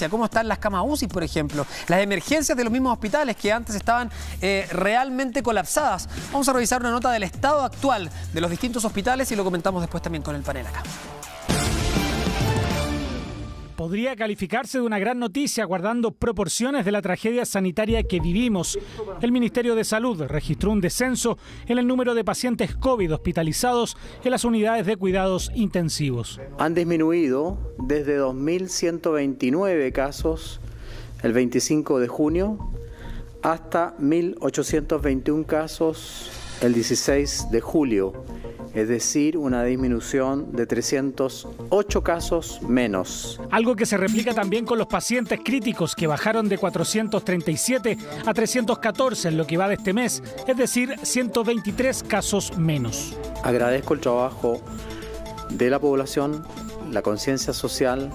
¿Cómo están las camas UCI, por ejemplo? Las emergencias de los mismos hospitales que antes estaban realmente colapsadas. Vamos a revisar una nota del estado actual de los distintos hospitales y lo comentamos después también con el panel acá. Podría calificarse de una gran noticia guardando proporciones de la tragedia sanitaria que vivimos. El Ministerio de Salud registró un descenso en el número de pacientes COVID hospitalizados en las unidades de cuidados intensivos. Han disminuido desde 2.129 casos el 25 de junio hasta 1.821 casos el 16 de julio. Es decir, una disminución de 308 casos menos. Algo que se replica también con los pacientes críticos que bajaron de 437 a 314 en lo que va de este mes, es decir, 123 casos menos. Agradezco el trabajo de la población, la conciencia social,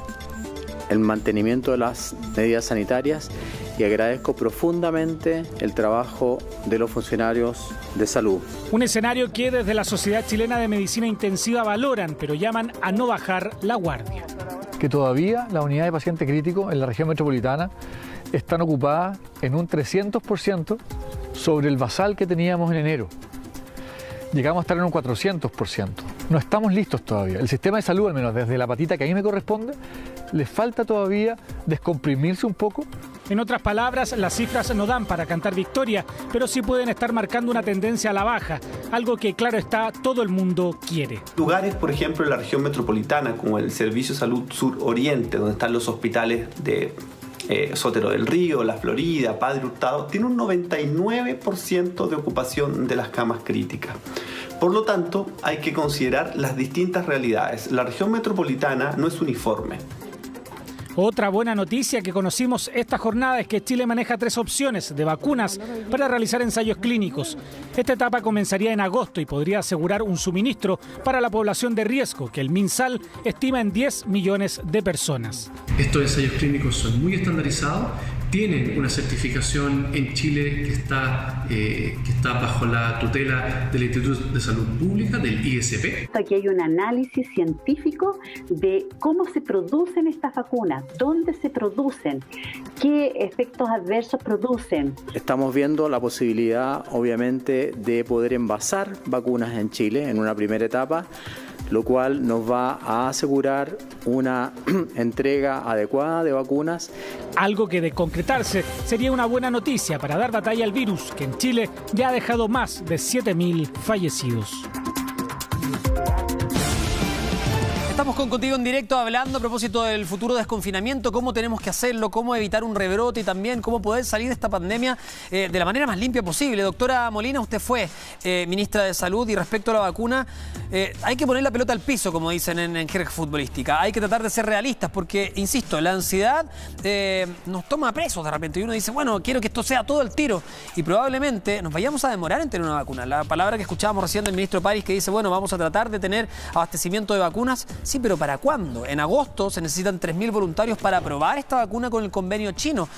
el mantenimiento de las medidas sanitarias y agradezco profundamente el trabajo de los funcionarios de salud. Un escenario que desde la Sociedad Chilena de Medicina Intensiva valoran, pero llaman a no bajar la guardia. Que todavía las unidades de paciente crítico en la región metropolitana están ocupadas en un 300% sobre el basal que teníamos en enero. Llegamos a estar en un 400%. No estamos listos todavía. El sistema de salud, al menos desde la patita que a mí me corresponde, le falta todavía descomprimirse un poco. En otras palabras, las cifras no dan para cantar victoria, pero sí pueden estar marcando una tendencia a la baja, algo que, claro está, todo el mundo quiere. Lugares, por ejemplo, en la región metropolitana, como el Servicio de Salud Sur Oriente, donde están los hospitales de Sotero del Río, La Florida, Padre Hurtado, tiene un 99% de ocupación de las camas críticas. Por lo tanto, hay que considerar las distintas realidades. La región metropolitana no es uniforme. Otra buena noticia que conocimos esta jornada es que Chile maneja 3 opciones de vacunas para realizar ensayos clínicos. Esta etapa comenzaría en agosto y podría asegurar un suministro para la población de riesgo, que el MinSal estima en 10 millones de personas. Estos ensayos clínicos son muy estandarizados, tienen una certificación en Chile que está bajo la tutela del Instituto de Salud Pública, del ISP. Aquí hay un análisis científico de cómo se producen estas vacunas, dónde se producen, qué efectos adversos producen. Estamos viendo la posibilidad, obviamente, de poder envasar vacunas en Chile en una primera etapa, lo cual nos va a asegurar una entrega adecuada de vacunas. Algo que de concretarse sería una buena noticia para dar batalla al virus, que en Chile ya ha dejado más de 7.000 fallecidos. Estamos contigo en directo hablando a propósito del futuro desconfinamiento, cómo tenemos que hacerlo, cómo evitar un rebrote y también cómo poder salir de esta pandemia de la manera más limpia posible. Doctora Molina, usted fue ministra de Salud y respecto a la vacuna, hay que poner la pelota al piso, como dicen en jerga futbolística. Hay que tratar de ser realistas porque, insisto, la ansiedad nos toma presos de repente y uno dice, bueno, quiero que esto sea todo el tiro y probablemente nos vayamos a demorar en tener una vacuna. La palabra que escuchábamos recién del ministro París que dice, bueno, vamos a tratar de tener abastecimiento de vacunas. Sí, pero ¿para cuándo? En agosto se necesitan 3.000 voluntarios para probar esta vacuna con el convenio chino.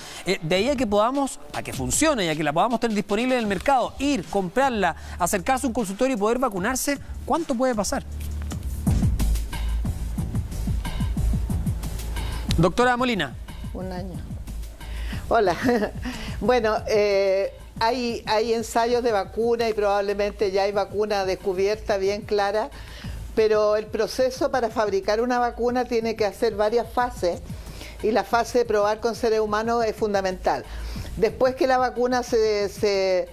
De ahí a que podamos, a que funcione y a que la podamos tener disponible en el mercado, ir, comprarla, acercarse a un consultorio y poder vacunarse, ¿cuánto puede pasar? Doctora Molina. Un año. Hola. Bueno, hay ensayos de vacuna y probablemente ya hay vacuna descubierta bien clara. Pero el proceso para fabricar una vacuna tiene que hacer varias fases y la fase de probar con seres humanos es fundamental. Después que la vacuna se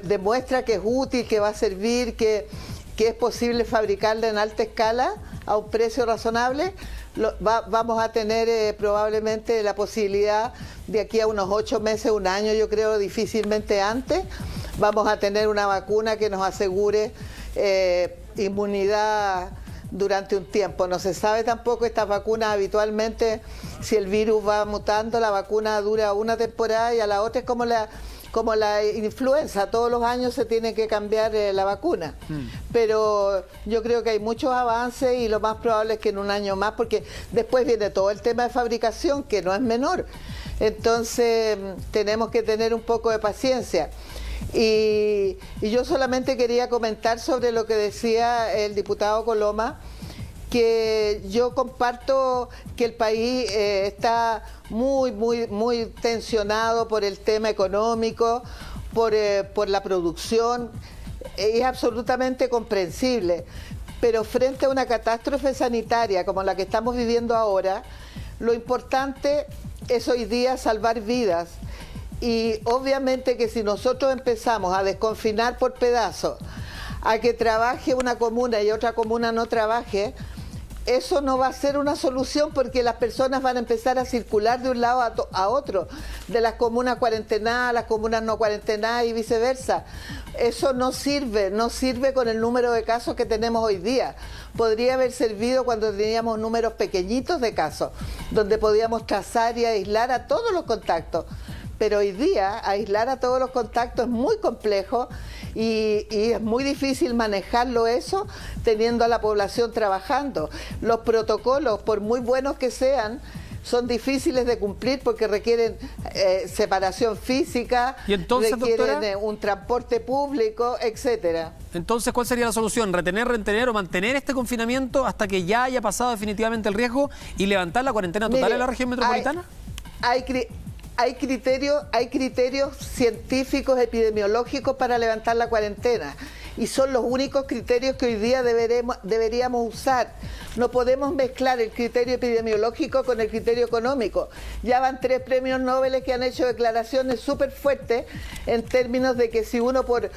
demuestra que es útil, que va a servir, que es posible fabricarla en alta escala a un precio razonable, vamos a tener probablemente la posibilidad de aquí a unos 8 meses, un año, yo creo difícilmente antes, vamos a tener una vacuna que nos asegure inmunidad durante un tiempo. No se sabe tampoco estas vacunas habitualmente, si el virus va mutando, la vacuna dura una temporada y a la otra es como la influenza, todos los años se tiene que cambiar la vacuna. Pero yo creo que hay muchos avances y lo más probable es que en un año más, porque después viene todo el tema de fabricación, que no es menor. Entonces tenemos que tener un poco de paciencia. Y yo solamente quería comentar sobre lo que decía el diputado Coloma, que yo comparto que el país está muy tensionado por el tema económico, por la producción. Es absolutamente comprensible, pero frente a una catástrofe sanitaria como la que estamos viviendo ahora, lo importante es hoy día salvar vidas. Y obviamente que si nosotros empezamos a desconfinar por pedazos, a que trabaje una comuna y otra comuna no trabaje, eso no va a ser una solución, porque las personas van a empezar a circular de un lado a otro, de las comunas cuarentenadas a las comunas no cuarentenadas y viceversa. Eso no sirve con el número de casos que tenemos hoy día. Podría haber servido cuando teníamos números pequeñitos de casos, donde podíamos trazar y aislar a todos los contactos. Pero hoy día aislar a todos los contactos es muy complejo y es muy difícil manejarlo eso teniendo a la población trabajando. Los protocolos, por muy buenos que sean, son difíciles de cumplir porque requieren separación física, ¿y entonces, requieren doctora, un transporte público, etcétera. Entonces, ¿cuál sería la solución? ¿Retener o mantener este confinamiento hasta que ya haya pasado definitivamente el riesgo y levantar la cuarentena total en la región metropolitana? Hay criterios científicos, epidemiológicos para levantar la cuarentena, y son los únicos criterios que hoy día deberíamos usar. No podemos mezclar el criterio epidemiológico con el criterio económico. Ya van 3 premios Nobel que han hecho declaraciones súper fuertes en términos de que si uno por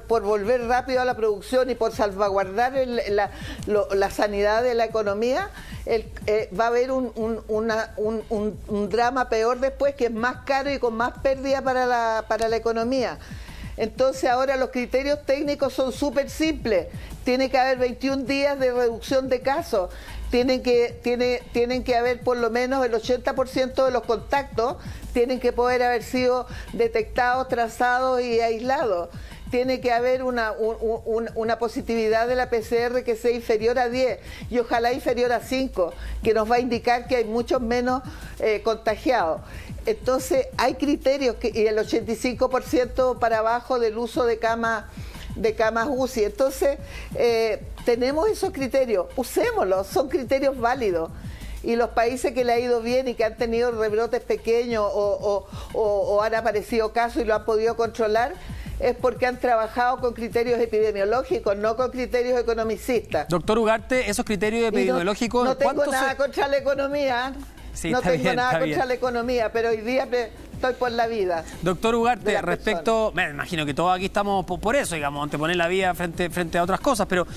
volver rápido a la producción y por salvaguardar la sanidad de la economía, va a haber un drama peor después, que es más caro y con más pérdida para la economía. Entonces ahora los criterios técnicos son súper simples. Tiene que haber 21 días de reducción de casos. Tienen que haber por lo menos el 80% de los contactos tienen que poder haber sido detectados, trazados y aislados. Tiene que haber una positividad de la PCR que sea inferior a 10 y ojalá inferior a 5, que nos va a indicar que hay muchos menos contagiados. Entonces hay criterios y el 85% para abajo del uso de camas UCI. Entonces tenemos esos criterios, usémoslos, son criterios válidos. Y los países que le ha ido bien y que han tenido rebrotes pequeños o han aparecido casos y lo han podido controlar, es porque han trabajado con criterios epidemiológicos, no con criterios economicistas. Doctor Ugarte, esos criterios epidemiológicos... No tengo nada contra la economía, sí, no tengo nada contra bien. la economía, pero hoy día estoy por la vida. Doctor Ugarte, respecto, me imagino que todos aquí estamos por eso, digamos, anteponer la vida frente a otras cosas, pero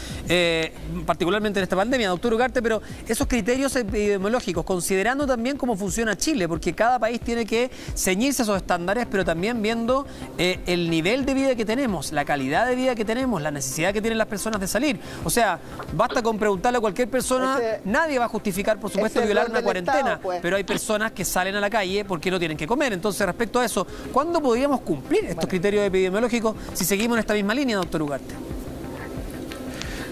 particularmente en esta pandemia, doctor Ugarte, pero esos criterios epidemiológicos, considerando también cómo funciona Chile, porque cada país tiene que ceñirse a esos estándares, pero también viendo el nivel de vida que tenemos, la calidad de vida que tenemos, la necesidad que tienen las personas de salir. O sea, basta con preguntarle a cualquier persona, nadie va a justificar, por supuesto, violar una cuarentena, Estado, pues. Pero hay personas que salen a la calle porque no tienen que comer. Entonces, respecto a eso, ¿cuándo podríamos cumplir estos criterios epidemiológicos si seguimos en esta misma línea, doctor Ugarte?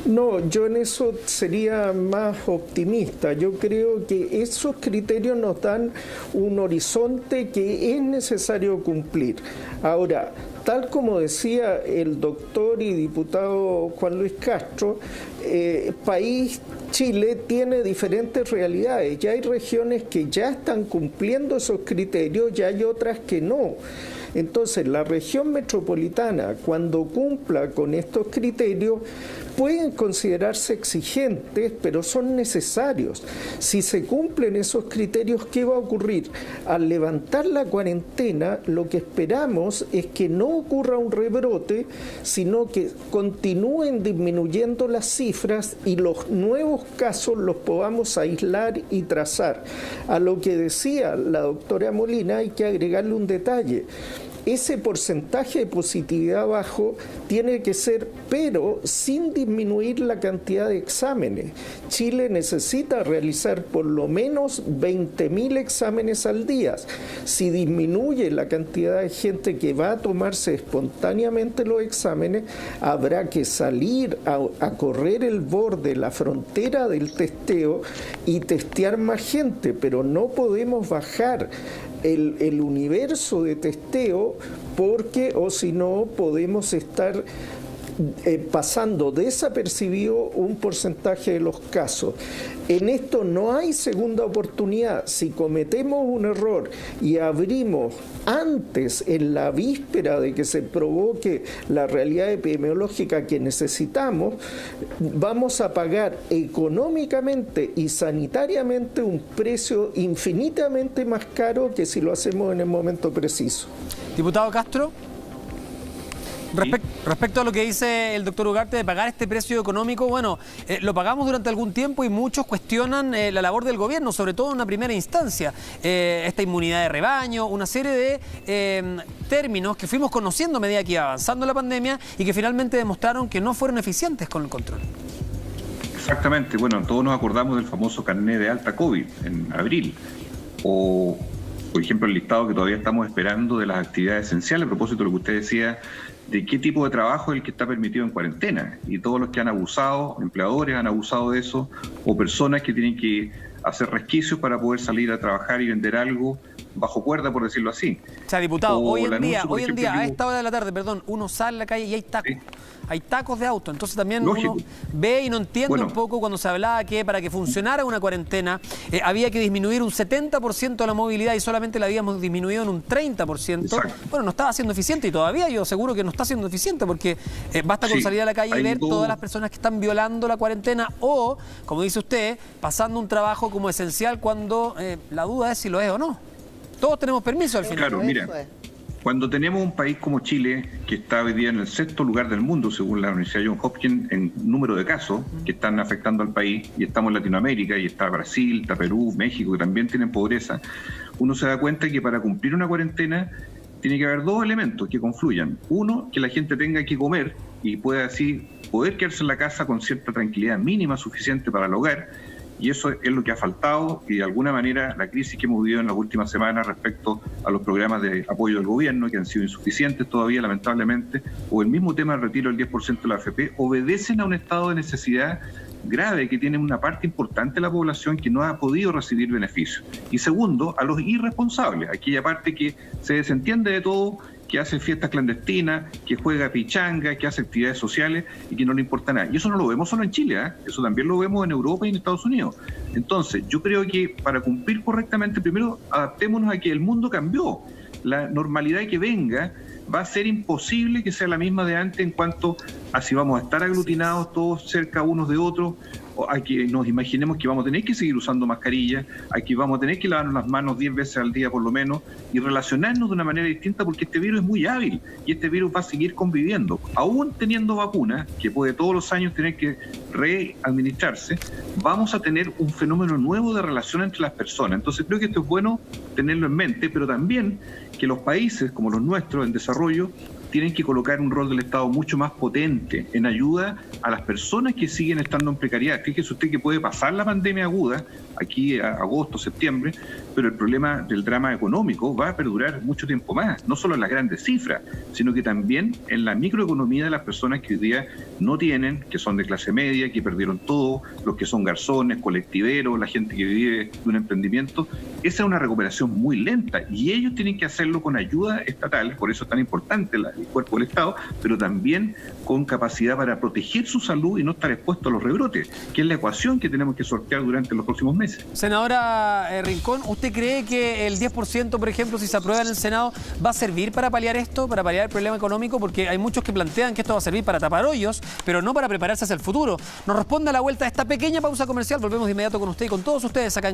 No, yo en eso sería más optimista. Yo creo que esos criterios nos dan un horizonte que es necesario cumplir. Ahora, tal como decía el doctor y diputado Juan Luis Castro, país Chile tiene diferentes realidades. Ya hay regiones que ya están cumpliendo esos criterios, ya hay otras que no. Entonces, la región metropolitana, cuando cumpla con estos criterios, pueden considerarse exigentes, pero son necesarios. Si se cumplen esos criterios, ¿qué va a ocurrir? Al levantar la cuarentena, lo que esperamos es que no ocurra un rebrote, sino que continúen disminuyendo las cifras y los nuevos casos los podamos aislar y trazar. A lo que decía la doctora Molina, hay que agregarle un detalle. Ese porcentaje de positividad bajo tiene que ser, pero sin disminuir la cantidad de exámenes. Chile necesita realizar por lo menos 20.000 exámenes al día. Si disminuye la cantidad de gente que va a tomarse espontáneamente los exámenes, habrá que salir a correr el borde, la frontera del testeo y testear más gente, pero no podemos bajar el universo de testeo porque o si no podemos estar pasando desapercibido un porcentaje de los casos. En esto no hay segunda oportunidad. Si cometemos un error y abrimos antes, en la víspera de que se provoque la realidad epidemiológica que necesitamos, vamos a pagar económicamente y sanitariamente un precio infinitamente más caro que si lo hacemos en el momento preciso. Diputado Castro. Respecto a lo que dice el doctor Ugarte de pagar este precio económico, bueno, lo pagamos durante algún tiempo y muchos cuestionan la labor del gobierno, sobre todo en una primera instancia. Esta inmunidad de rebaño, una serie de términos que fuimos conociendo a medida que iba avanzando la pandemia y que finalmente demostraron que no fueron eficientes con el control. Exactamente, bueno, todos nos acordamos del famoso carnet de alta COVID en abril, o por ejemplo el listado que todavía estamos esperando de las actividades esenciales, a propósito de lo que usted decía, de qué tipo de trabajo es el que está permitido en cuarentena, y todos los que han abusado, empleadores han abusado de eso, o personas que tienen que hacer resquicios para poder salir a trabajar y vender algo bajo cuerda, por decirlo así. O sea, diputado, hoy en día, a esta hora de la tarde, uno sale a la calle y hay tacos. Sí. Hay tacos de auto, entonces también uno ve y no entiende un poco cuando se hablaba que para que funcionara una cuarentena había que disminuir un 70% la movilidad y solamente la habíamos disminuido en un 30%. Exacto. Bueno, no estaba siendo eficiente y todavía yo seguro que no está siendo eficiente porque basta con salir a la calle y ver todas las personas que están violando la cuarentena o, como dice usted, pasando un trabajo como esencial cuando la duda es si lo es o no. Todos tenemos permiso al final. Claro, mira. Cuando tenemos un país como Chile, que está hoy día en el 6º lugar del mundo, según la Universidad Johns Hopkins, en número de casos que están afectando al país, y estamos en Latinoamérica, y está Brasil, está Perú, México, que también tienen pobreza, uno se da cuenta que para cumplir una cuarentena tiene que haber dos elementos que confluyan. Uno, que la gente tenga que comer y pueda así poder quedarse en la casa con cierta tranquilidad mínima suficiente para el hogar. Y eso es lo que ha faltado y de alguna manera la crisis que hemos vivido en las últimas semanas respecto a los programas de apoyo del gobierno, que han sido insuficientes todavía lamentablemente, o el mismo tema del retiro del 10% de la AFP, obedecen a un estado de necesidad grave que tiene una parte importante de la población que no ha podido recibir beneficios. Y segundo, a los irresponsables, aquella parte que se desentiende de todo, que hace fiestas clandestinas, que juega pichanga, que hace actividades sociales y que no le importa nada. Y eso no lo vemos solo en Chile, eso también lo vemos en Europa y en Estados Unidos. Entonces, yo creo que para cumplir correctamente, primero adaptémonos a que el mundo cambió. La normalidad que venga va a ser imposible que sea la misma de antes en cuanto a si vamos a estar aglutinados todos cerca unos de otros, o a que nos imaginemos que vamos a tener que seguir usando mascarillas, a que vamos a tener que lavarnos las manos 10 veces al día por lo menos y relacionarnos de una manera distinta porque este virus es muy hábil y este virus va a seguir conviviendo. Aún teniendo vacunas, que puede todos los años tener que readministrarse, vamos a tener un fenómeno nuevo de relación entre las personas. Entonces creo que esto es bueno tenerlo en mente, pero también que los países como los nuestros en desarrollo tienen que colocar un rol del Estado mucho más potente en ayuda a las personas que siguen estando en precariedad. Fíjese usted que puede pasar la pandemia aguda, aquí a agosto, septiembre, pero el problema del drama económico va a perdurar mucho tiempo más, no solo en las grandes cifras, sino que también en la microeconomía de las personas que hoy día no tienen, que son de clase media, que perdieron todo, los que son garzones, colectiveros, la gente que vive de un emprendimiento. Esa es una recuperación muy lenta y ellos tienen que hacerlo con ayuda estatal, por eso es tan importante el cuerpo del Estado, pero también con capacidad para proteger su salud y no estar expuesto a los rebrotes, que es la ecuación que tenemos que sortear durante los próximos meses. Senadora Rincón, ¿usted cree que el 10%, por ejemplo, si se aprueba en el Senado, va a servir para paliar esto, para paliar el problema económico? Porque hay muchos que plantean que esto va a servir para tapar hoyos, pero no para prepararse hacia el futuro. Nos responde a la vuelta de esta pequeña pausa comercial. Volvemos de inmediato con usted y con todos ustedes acá en